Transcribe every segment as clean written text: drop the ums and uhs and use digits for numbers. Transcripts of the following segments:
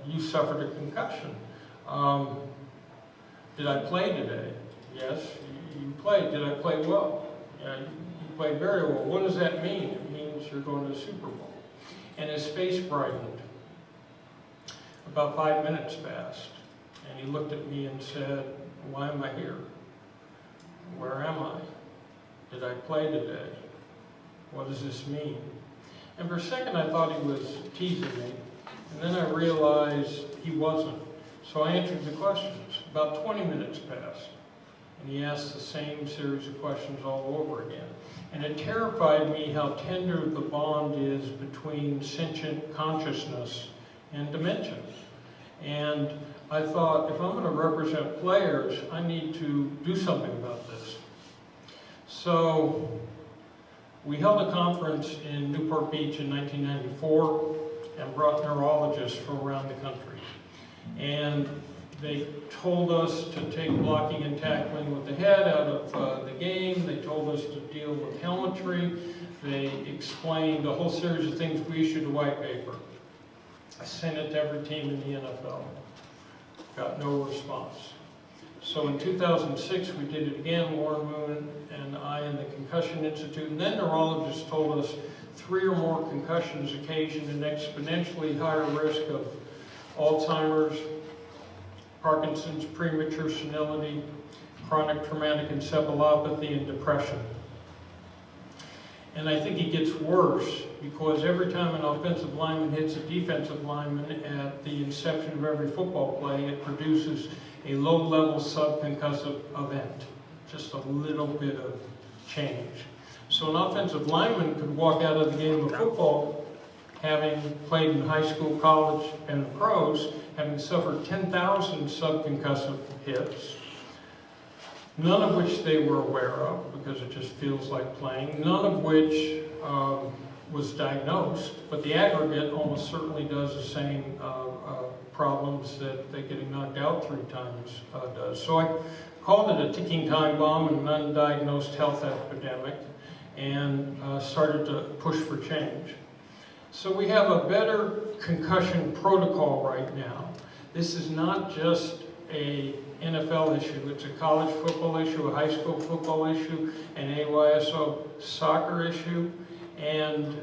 you suffered a concussion. Did I play today? Yes, you played. Did I play well? Yeah, you played very well. What does that mean? It means you're going to the Super Bowl. And his face brightened. About 5 minutes passed, and he looked at me and said, why am I here? Where am I? Did I play today? What does this mean? And for a second I thought he was teasing me, and then I realized he wasn't. So I answered the questions. About 20 minutes passed, and he asked the same series of questions all over again. And it terrified me how tender the bond is between sentient consciousness and dementia. And I thought, if I'm going to represent players, I need to do something about this. So we held a conference in Newport Beach in 1994 and brought neurologists from around the country. And they told us to take blocking and tackling with the head out of the game. They told us to deal with helmetry. They explained a whole series of things. We issued a white paper. I sent it to every team in the NFL. Got no response. So in 2006, we did it again, Warren Moon and I and the Concussion Institute. And then neurologists told us 3 or more concussions occasion an exponentially higher risk of Alzheimer's, Parkinson's, premature senility, chronic traumatic encephalopathy, and depression. And I think it gets worse because every time an offensive lineman hits a defensive lineman at the inception of every football play, it produces a low-level subconcussive event, just a little bit of change. So an offensive lineman could walk out of the game of football having played in high school, college, and the pros, having suffered 10,000 subconcussive hits, none of which they were aware of because it just feels like playing, none of which was diagnosed, but the aggregate almost certainly does the same problems that getting knocked out 3 times does. So I called it a ticking time bomb and an undiagnosed health epidemic and started to push for change. So we have a better concussion protocol right now. This is not just a NFL issue, it's a college football issue, a high school football issue, an AYSO soccer issue. And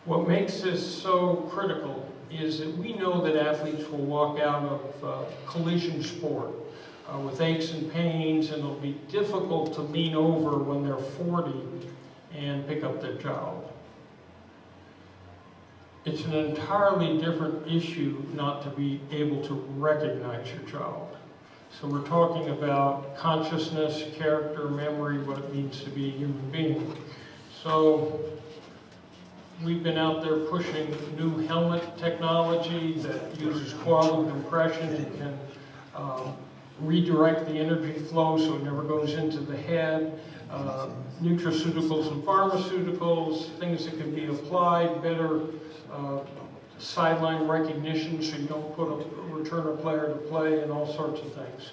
what makes this so critical is that we know that athletes will walk out of collision sport with aches and pains, and it'll be difficult to lean over when they're 40 and pick up their child. It's an entirely different issue not to be able to recognize your child. So we're talking about consciousness, character, memory, what it means to be a human being. So we've been out there pushing new helmet technology that uses quantum compression and can redirect the energy flow so it never goes into the head. Nutraceuticals and pharmaceuticals, things that can be applied, better sideline recognition so you don't return a player to play, and all sorts of things.